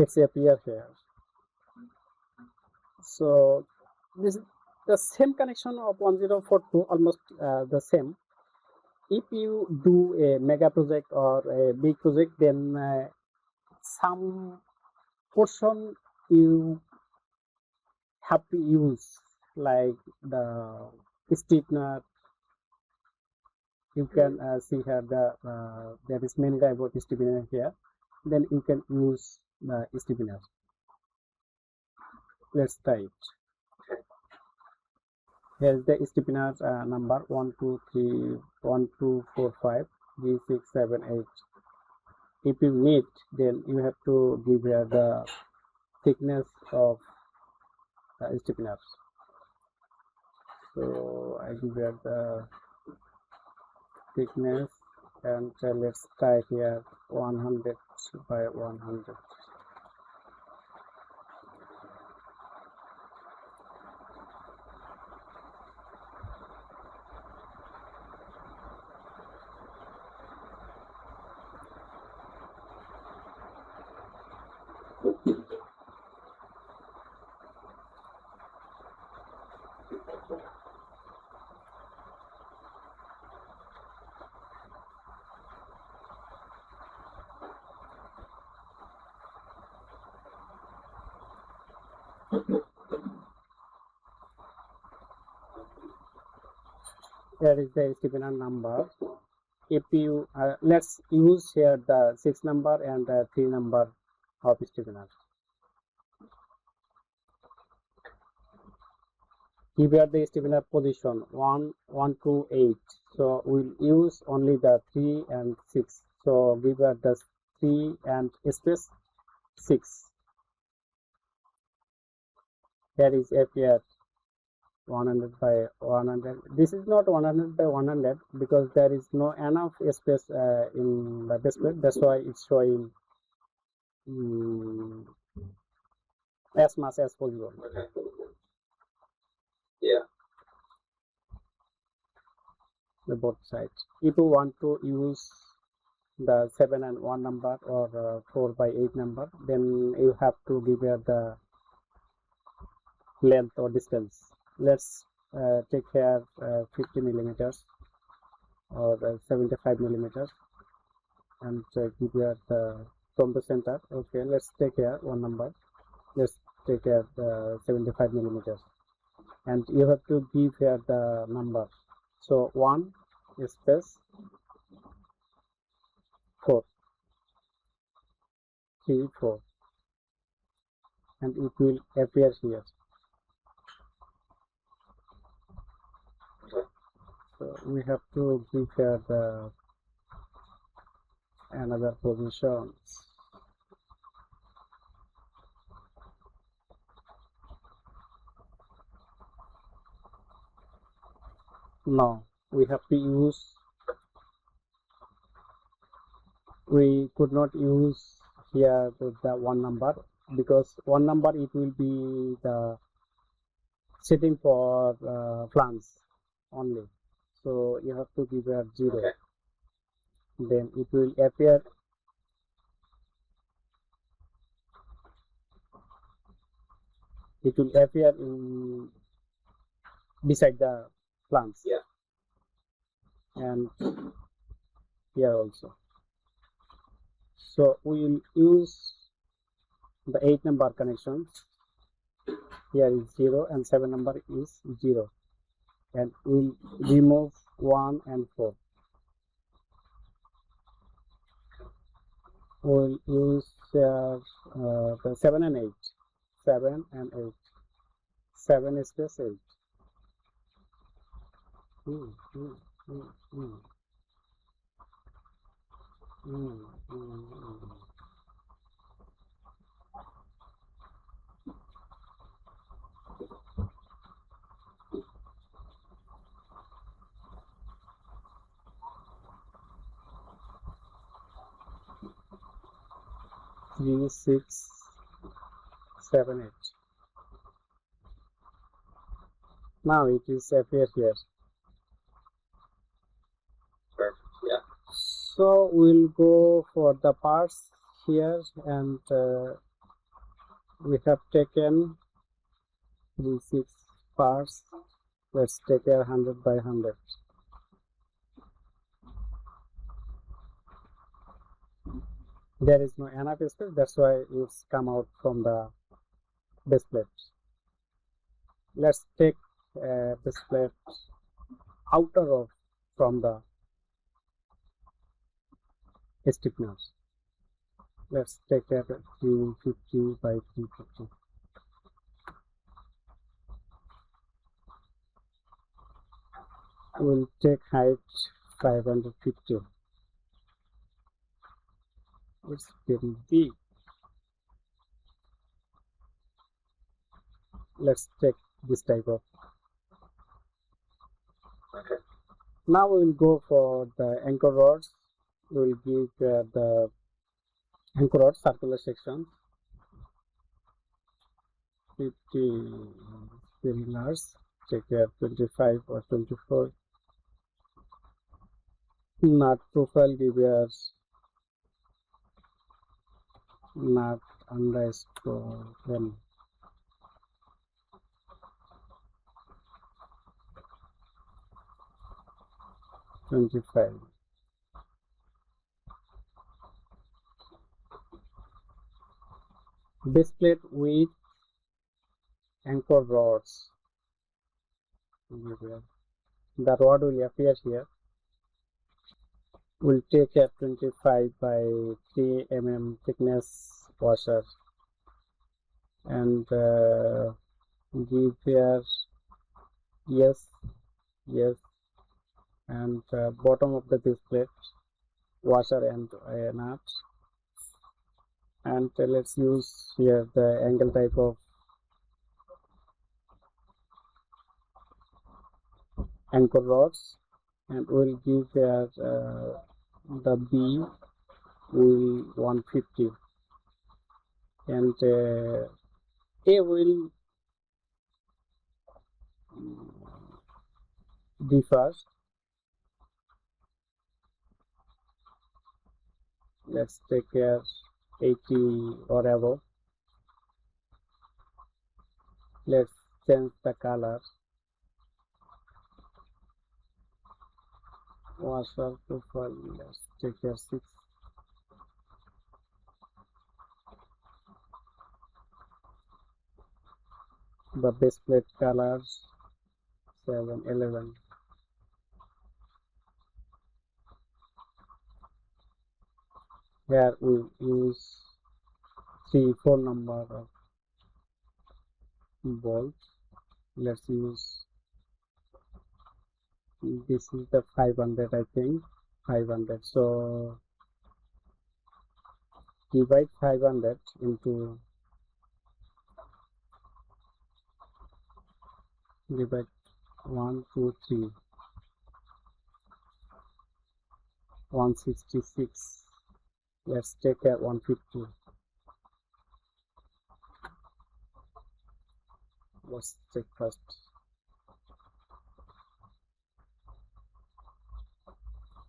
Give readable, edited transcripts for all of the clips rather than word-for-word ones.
it's appear here. So this is the same connection of 1042, almost the same. If you do a mega project or a big project, then some portion you have to use, like the stiffener. You can see here there is many type of stiffener here. Then you can use the stiffener. Let's try it. Here is the stiffener number 1, 2, 3, 1, 2, 4, 5, 3, 6, 7, 8. If you need, then you have to give here the thickness of stiffeners. So I give here the thickness, and let's try here 100 by 100. Here is the stiffener number. If you let's use here the 6 number and 3 number of stiffener. Give here the stiffener position 1, 1, 2, 8. So we'll use only the 3 and 6. So give here the 3 and space 6. Here is appear 100 by 100. This is not 100 by 100 because there is no enough space in the base plate. That's why it's showing as much as possible. Okay. Yeah. The both sides. If you want to use the 7 and 1 number or 4 by 8 number, then you have to give here the length or distance. Let's take here 50 millimeters or 75 millimeters and give here the from the center. Okay, let's take here one number. Let's take here 75 millimeters, and you have to give here the number. So 1 space 4, 3, 4, and it will appear here. So we have to give here the another positions. Now we have to use. We could not use here the 1 number because 1 number it will be the setting for plants only. So you have to give a 0. Okay. Then it will appear in beside the plants. Yeah. And here also. So we will use the 8 number connections. Here is 0 and 7 number is 0, and we'll remove 1 and 4. We'll use the 7 and 8. 7 and 8. 7 space 8. Three, 6, 7, 8. Now it is appear here. Perfect. Yeah. So we'll go for the parts here, and We have taken 36 parts. Let's take a 100 by 100. There is no enough space, that's why it's come out from the base plate. Let's take base plate outer of from the stiffeners. Let's take a 350 by 350. We'll take height 550. It's very big. Let's take this type of. Now we will go for the anchor rods. We will give the anchor rod circular section 50 very large. Take 25 or 24. Nut profile give us nut underscore n. $25. Base plate with anchor rods. The rod will appear here. We'll take a 25 by 3 mm thickness washer and give here yes, and bottom of the base plate washer and nut, and let's use here the angle type of anchor rods, and we'll give here the B will 150 and A will D first. Let's take care 80 or above. Let's change the color. Washer profile, let's take care 6. The base plate colors 7, 11. Here we use 3, 4 number of bolts. Let's use, this is the 500, I think 500. So divide 500 into divide 1, 2, 3, 166. Let's take a 150. Let's take first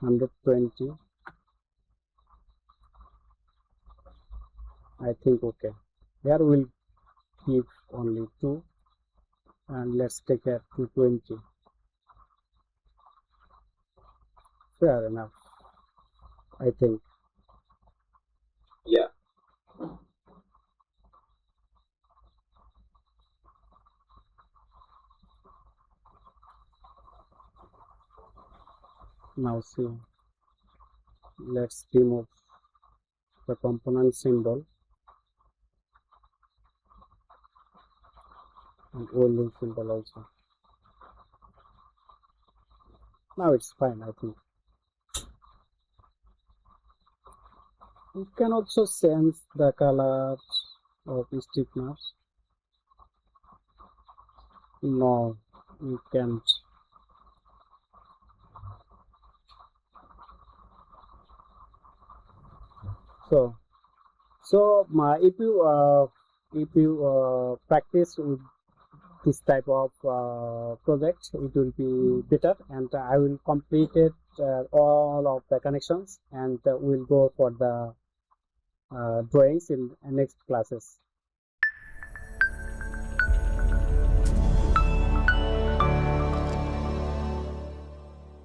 120. I think okay. Here we'll give only 2, and let's take a 220. Fair enough, I think. Yeah. Now see, let's remove the component symbol and welding symbol also. Now it's fine, I think. You can also sense the colors of stiffeners. No, you can't. So if you practice with this type of project, it will be better, and I will complete it all of the connections, and we'll go for the drawings in next classes.